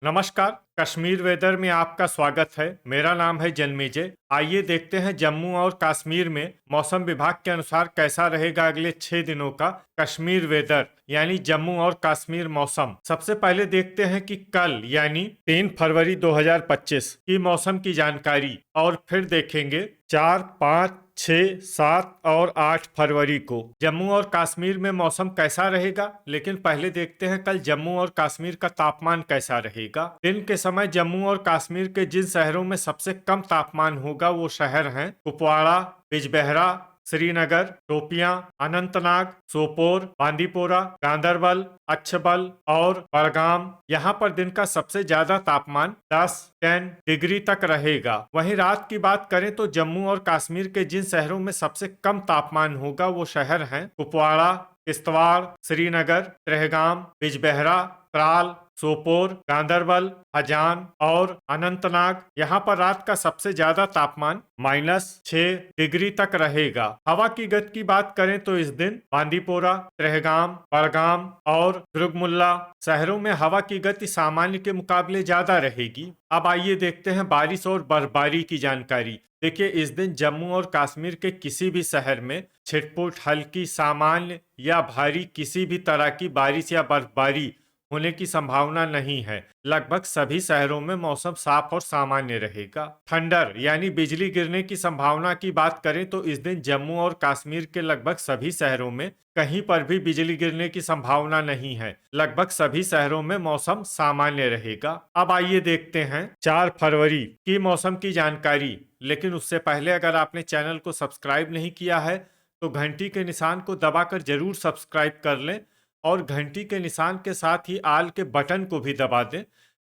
नमस्कार। कश्मीर वेदर में आपका स्वागत है। मेरा नाम है जन्मेजय। आइए देखते हैं जम्मू और कश्मीर में मौसम विभाग के अनुसार कैसा रहेगा अगले 6 दिनों का कश्मीर वेदर यानी जम्मू और कश्मीर मौसम। सबसे पहले देखते हैं कि कल यानी 3 फरवरी 2025 की मौसम की जानकारी और फिर देखेंगे 4, 5, 6, 7 और 8 फरवरी को जम्मू और कश्मीर में मौसम कैसा रहेगा। लेकिन पहले देखते हैं कल जम्मू और कश्मीर का तापमान कैसा रहेगा। दिन के समय जम्मू और कश्मीर के जिन शहरों में सबसे कम तापमान होगा वो शहर हैं कुपवाड़ा, बिजबेहरा, श्रीनगर, शोपियां, अनंतनाग, सोपोर, बांदीपोरा, गांदरबल, अच्छबल और बड़गाम। यहाँ पर दिन का सबसे ज्यादा तापमान 10 डिग्री तक रहेगा। वहीं रात की बात करें तो जम्मू और कश्मीर के जिन शहरों में सबसे कम तापमान होगा वो शहर हैं कुपवाड़ा, किश्तवाड़, श्रीनगर, त्रेहगाम, बिजबेहरा, त्राल, सोपोर, गांदरबल, हजान और अनंतनाग। यहाँ पर रात का सबसे ज्यादा तापमान -6 डिग्री तक रहेगा। हवा की गति की बात करें तो इस दिन बांदीपोरा, त्रेहगाम, बड़गाम और दुर्गमुल्ला शहरों में हवा की गति सामान्य के मुकाबले ज्यादा रहेगी। अब आइए देखते हैं बारिश और बर्फबारी की जानकारी। देखिए, इस दिन जम्मू और कश्मीर के किसी भी शहर में छिटपुट, हल्की, सामान्य या भारी किसी भी तरह की बारिश या बर्फबारी होने की संभावना नहीं है। लगभग सभी शहरों में मौसम साफ और सामान्य रहेगा। थंडर यानी बिजली गिरने की संभावना की बात करें तो इस दिन जम्मू और कश्मीर के लगभग सभी शहरों में कहीं पर भी बिजली गिरने की संभावना नहीं है। लगभग सभी शहरों में मौसम सामान्य रहेगा। अब आइए देखते हैं 4 फरवरी की मौसम की जानकारी। लेकिन उससे पहले अगर आपने चैनल को सब्सक्राइब नहीं किया है तो घंटी के निशान को दबाकर जरूर सब्सक्राइब कर लें और घंटी के निशान के साथ ही आल के बटन को भी दबा दें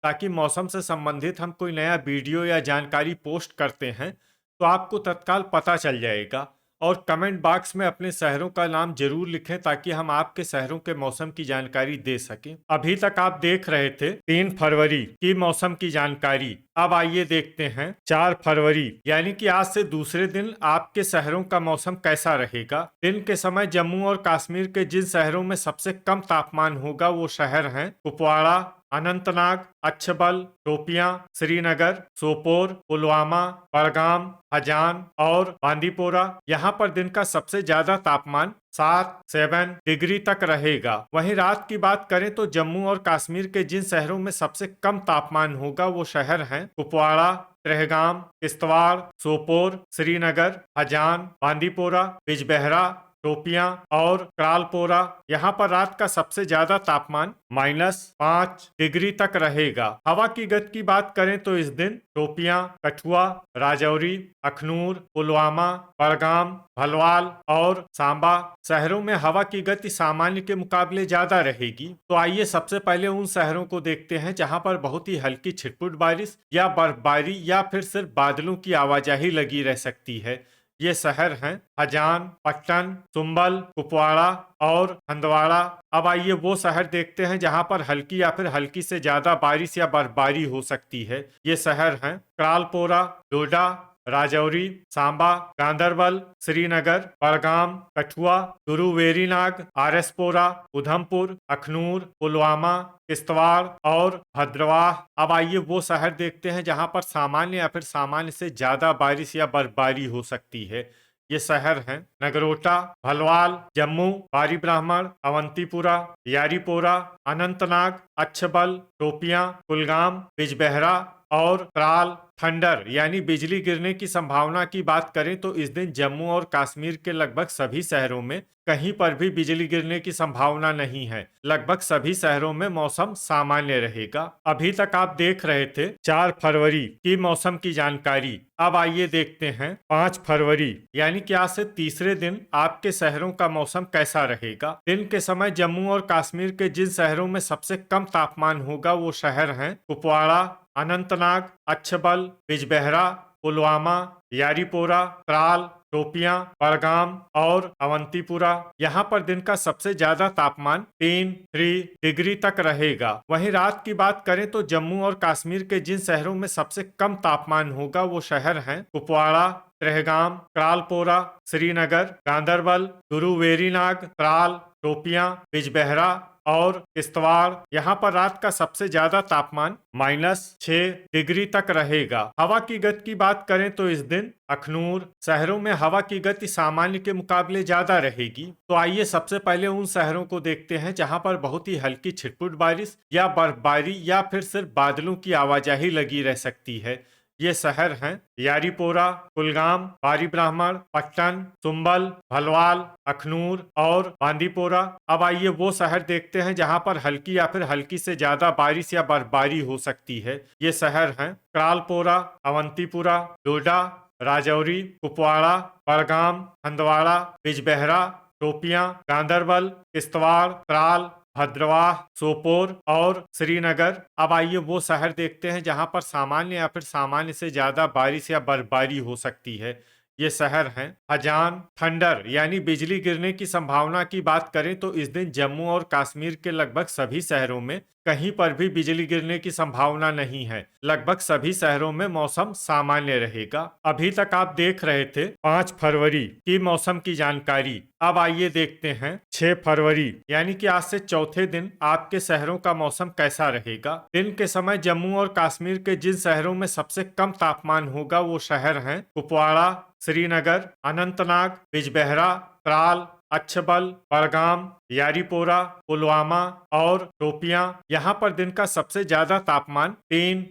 ताकि मौसम से संबंधित हम कोई नया वीडियो या जानकारी पोस्ट करते हैं तो आपको तत्काल पता चल जाएगा। और कमेंट बॉक्स में अपने शहरों का नाम जरूर लिखें ताकि हम आपके शहरों के मौसम की जानकारी दे सकें। अभी तक आप देख रहे थे 3 फरवरी की मौसम की जानकारी। अब आइए देखते हैं 4 फरवरी यानी कि आज से दूसरे दिन आपके शहरों का मौसम कैसा रहेगा। दिन के समय जम्मू और कश्मीर के जिन शहरों में सबसे कम तापमान होगा वो शहर हैं कुपवाड़ा, अनंतनाग, अच्छबल, शोपियां, श्रीनगर, सोपोर, पुलवामा, बड़गाम, हजान और बांदीपोरा। यहाँ पर दिन का सबसे ज्यादा तापमान 7 डिग्री तक रहेगा। वहीं रात की बात करें तो जम्मू और कश्मीर के जिन शहरों में सबसे कम तापमान होगा वो शहर हैं कुपवाड़ा, त्रेहगाम, किश्तवाड़, सोपोर, श्रीनगर, हजान, बांदीपोरा, बिजबेहरा, शोपियां और त्रालपोरा। यहाँ पर रात का सबसे ज्यादा तापमान -5 डिग्री तक रहेगा। हवा की गति की बात करें तो इस दिन शोपियां, कठुआ, राजौरी, अखनूर, पुलवामा, बड़गाम, भलवाल और सांबा शहरों में हवा की गति सामान्य के मुकाबले ज्यादा रहेगी। तो आइए सबसे पहले उन शहरों को देखते हैं जहां पर बहुत ही हल्की छिटपुट बारिश या बर्फबारी या फिर सिर्फ बादलों की आवाजाही लगी रह सकती है। ये शहर हैं हजान, पट्टन, सुंबल, कुपवाड़ा और हंदवाड़ा। अब आइए वो शहर देखते हैं जहां पर हल्की या फिर हल्की से ज्यादा बारिश या बर्फबारी हो सकती है। ये शहर हैं त्रालपोरा, डोडा, राजौरी, सांबा, गांदरबल, श्रीनगर, बड़गाम, कठुआ, गुरुवेरीनाग, आरएसपोरा, उधमपुर, अखनूर, पुलवामा, किश्तवाड़ और भद्रवाह। अब आइए वो शहर देखते हैं जहां पर सामान्य या फिर सामान्य से ज्यादा बारिश या बर्फबारी हो सकती है। ये शहर हैं नगरोटा, भलवाल, जम्मू, बारी ब्राह्मण, अवंतीपुरा, यारीपोरा, अनंतनाग, अच्छबल, शोपियां, कुलगाम, बिजबेहरा और त्राल। थंडर यानी बिजली गिरने की संभावना की बात करें तो इस दिन जम्मू और कश्मीर के लगभग सभी शहरों में कहीं पर भी बिजली गिरने की संभावना नहीं है। लगभग सभी शहरों में मौसम सामान्य रहेगा। अभी तक आप देख रहे थे 4 फरवरी की मौसम की जानकारी। अब आइए देखते हैं 5 फरवरी यानी कि आज से तीसरे दिन आपके शहरों का मौसम कैसा रहेगा। दिन के समय जम्मू और कश्मीर के जिन शहरों में सबसे कम तापमान होगा वो शहर हैं कुपवाड़ा, अनंतनाग, अच्छबल, बिजबेहरा, पुलवामा, यारीपोरा, त्राल, शोपियां, बड़गाम और अवंतीपुरा। यहाँ पर दिन का सबसे ज्यादा तापमान 3 डिग्री तक रहेगा। वहीं रात की बात करें तो जम्मू और कश्मीर के जिन शहरों में सबसे कम तापमान होगा वो शहर हैं कुपवाड़ा, त्रेहगाम, त्रालपोरा, श्रीनगर, गांदरबल, गुरुवेरीनाग, त्राल, शोपियां, बिजबेहरा और किश्तवाड़, यहाँ पर रात का सबसे ज्यादा तापमान -6 डिग्री तक रहेगा। हवा की गति की बात करें तो इस दिन अखनूर शहरों में हवा की गति सामान्य के मुकाबले ज्यादा रहेगी। तो आइए सबसे पहले उन शहरों को देखते हैं जहां पर बहुत ही हल्की छिटपुट बारिश या बर्फबारी या फिर सिर्फ बादलों की आवाजाही लगी रह सकती है। ये शहर हैं यारीपोरा, कुलगाम, बारी ब्राह्मण, पट्टन, सुंबल, भलवाल, अखनूर और बांदीपोरा। अब आइए वो शहर देखते हैं जहां पर हल्की या फिर हल्की से ज्यादा बारिश या बर्फबारी हो सकती है। ये शहर हैं क्रालपोरा, अवंतीपुरा, डोडा, राजौरी, कुपवाड़ा, बड़गाम, हंदवाड़ा, बिजबेहरा, टोपियां, गांदरबल, किश्तवाड़, त्राल, भद्रवाह, सोपोर और श्रीनगर। अब आइए वो शहर देखते हैं जहां पर सामान्य या फिर सामान्य से ज्यादा बारिश या बर्फबारी हो सकती है। ये शहर हैं हजान। थंडर यानी बिजली गिरने की संभावना की बात करें तो इस दिन जम्मू और कश्मीर के लगभग सभी शहरों में कहीं पर भी बिजली गिरने की संभावना नहीं है। लगभग सभी शहरों में मौसम सामान्य रहेगा। अभी तक आप देख रहे थे 5 फरवरी की मौसम की जानकारी। अब आइए देखते हैं 6 फरवरी यानी कि आज से चौथे दिन आपके शहरों का मौसम कैसा रहेगा। दिन के समय जम्मू और कश्मीर के जिन शहरों में सबसे कम तापमान होगा वो शहर हैं कुपवाड़ा, श्रीनगर, अनंतनाग, बिजबेहरा, त्राल, अच्छबल, बड़गाम, यारीपोरा, पुलवामा और टोपियां। यहाँ पर दिन का सबसे ज्यादा तापमान 3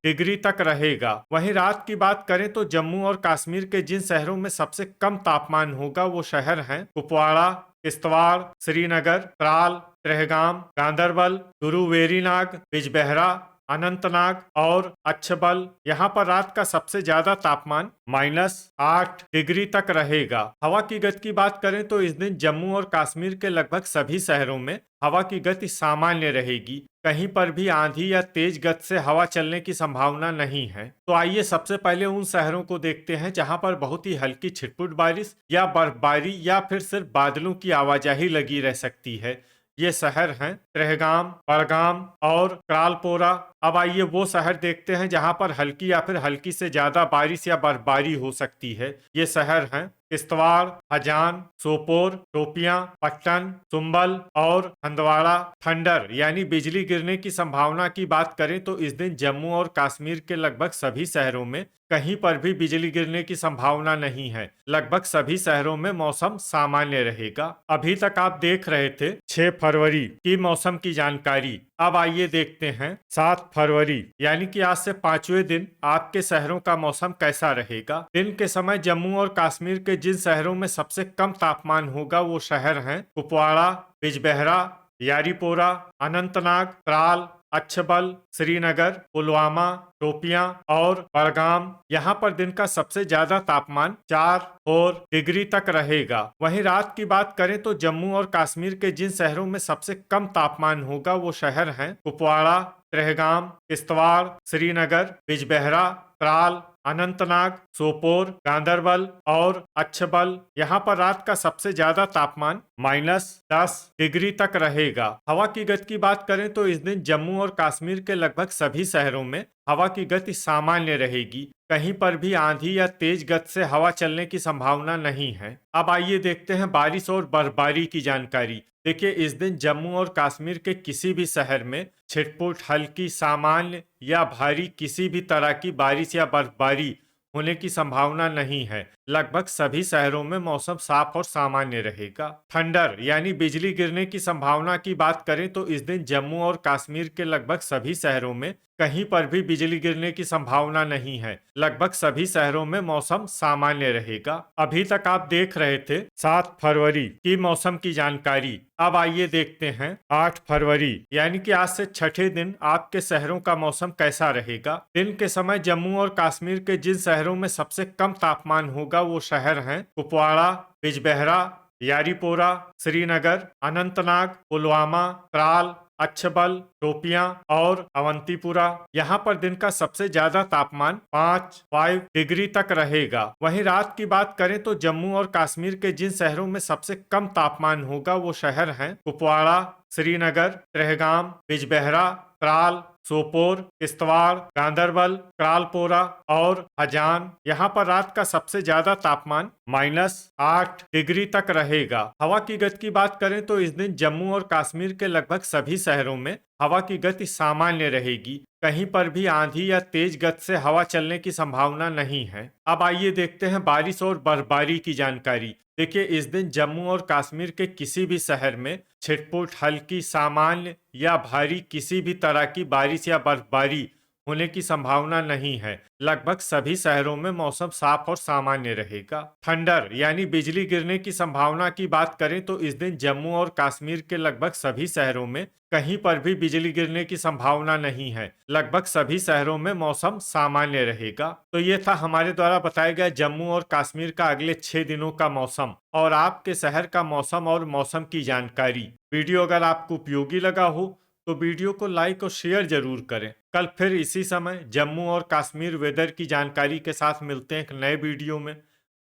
डिग्री तक रहेगा। वहीं रात की बात करें तो जम्मू और कश्मीर के जिन शहरों में सबसे कम तापमान होगा वो शहर हैं कुपवाड़ा, किश्तवाड़, श्रीनगर, त्राल, त्रेहगाम, गांदरबल, गुरु वेरीनाग, बिजबेहरा, अनंतनाग और अच्छबल। यहाँ पर रात का सबसे ज्यादा तापमान -8 डिग्री तक रहेगा। हवा की गति की बात करें तो इस दिन जम्मू और कश्मीर के लगभग सभी शहरों में हवा की गति सामान्य रहेगी। कहीं पर भी आंधी या तेज गति से हवा चलने की संभावना नहीं है। तो आइए सबसे पहले उन शहरों को देखते हैं जहां पर बहुत ही हल्की छिटपुट बारिश या बर्फबारी या फिर सिर्फ बादलों की आवाजाही लगी रह सकती है। ये शहर हैं त्रेहगाम, बड़गाम और क्रालपोरा। अब आइए वो शहर देखते हैं जहां पर हल्की या फिर हल्की से ज्यादा बारिश या बर्फबारी हो सकती है। ये शहर हैं किश्तवाड़, हजान, सोपोर, टोपियां, पट्टन, सुंबल और हंदवाड़ा। थंडर यानी बिजली गिरने की संभावना की बात करें तो इस दिन जम्मू और कश्मीर के लगभग सभी शहरों में कहीं पर भी बिजली गिरने की संभावना नहीं है। लगभग सभी शहरों में मौसम सामान्य रहेगा। अभी तक आप देख रहे थे 6 फरवरी की मौसम की जानकारी। अब आइए देखते हैं 7 फरवरी यानी कि आज से 5वें दिन आपके शहरों का मौसम कैसा रहेगा। दिन के समय जम्मू और कश्मीर के जिन शहरों में सबसे कम तापमान होगा वो शहर हैं कुपवाड़ा, बिजबेहरा, यारीपोरा, अनंतनाग, त्राल, अच्छबल, श्रीनगर, पुलवामा, टोपियां और बड़गाम। यहाँ पर दिन का सबसे ज्यादा तापमान 4 डिग्री तक रहेगा। वहीं रात की बात करें तो जम्मू और कश्मीर के जिन शहरों में सबसे कम तापमान होगा वो शहर हैं कुपवाड़ा, त्रेहगाम, किश्तवाड़, श्रीनगर, बिजबेहरा, त्राल, अनंतनाग, सोपोर, गांदरबल और अच्छबल। यहाँ पर रात का सबसे ज्यादा तापमान -10 डिग्री तक रहेगा। हवा की गति की बात करें तो इस दिन जम्मू और कश्मीर के लगभग सभी शहरों में हवा की गति सामान्य रहेगी। कहीं पर भी आंधी या तेज गति से हवा चलने की संभावना नहीं है। अब आइए देखते हैं बारिश और बर्फबारी की जानकारी। देखिए इस दिन जम्मू और कश्मीर के किसी भी शहर में छिटपुट, हल्की, सामान्य या भारी किसी भी तरह की बारिश या बर्फबारी होने की संभावना नहीं है। लगभग सभी शहरों में मौसम साफ और सामान्य रहेगा। थंडर यानी बिजली गिरने की संभावना की बात करें तो इस दिन जम्मू और कश्मीर के लगभग सभी शहरों में कहीं पर भी बिजली गिरने की संभावना नहीं है। लगभग सभी शहरों में मौसम सामान्य रहेगा। अभी तक आप देख रहे थे 7 फरवरी की मौसम की जानकारी। अब आइए देखते हैं 8 फरवरी यानी कि आज से छठे दिन आपके शहरों का मौसम कैसा रहेगा। दिन के समय जम्मू और कश्मीर के जिन शहरों में सबसे कम तापमान होगा वो शहर हैं कुपवाड़ा, बिजबेहरा, यारीपोरा, श्रीनगर, अनंतनाग, पुलवामा, त्राल, अच्छबल, टोपियां और अवंतीपुरा। यहाँ पर दिन का सबसे ज्यादा तापमान 5 डिग्री तक रहेगा। वहीं रात की बात करें तो जम्मू और कश्मीर के जिन शहरों में सबसे कम तापमान होगा वो शहर हैं कुपवाड़ा, श्रीनगर, त्रेहगाम, बिजबेहरा, त्राल, सोपोर, किश्तवाड़, गांदरबल, त्रालपोरा और हजान। यहाँ पर रात का सबसे ज्यादा तापमान -8 डिग्री तक रहेगा। हवा की गति की बात करें तो इस दिन जम्मू और कश्मीर के लगभग सभी शहरों में हवा की गति सामान्य रहेगी। कहीं पर भी आंधी या तेज गति से हवा चलने की संभावना नहीं है। अब आइए देखते हैं बारिश और बर्फबारी की जानकारी। देखिए, इस दिन जम्मू और कश्मीर के किसी भी शहर में छिटपुट, हल्की, सामान्य या भारी किसी भी तरह की बारिश या बर्फबारी होने की संभावना नहीं है। लगभग सभी शहरों में मौसम साफ और सामान्य रहेगा। थंडर यानी बिजली गिरने की संभावना की बात करें तो इस दिन जम्मू और कश्मीर के लगभग सभी शहरों में कहीं पर भी बिजली गिरने की संभावना नहीं है। लगभग सभी शहरों में मौसम सामान्य रहेगा। तो ये था हमारे द्वारा बताया गया जम्मू और कश्मीर का अगले 6 दिनों का मौसम और आपके शहर का मौसम और मौसम की जानकारी। वीडियो अगर आपको उपयोगी लगा हो तो वीडियो को लाइक और शेयर जरूर करें। कल फिर इसी समय जम्मू और कश्मीर वेदर की जानकारी के साथ मिलते हैं एक नए वीडियो में।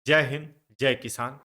जय हिंद, जय किसान।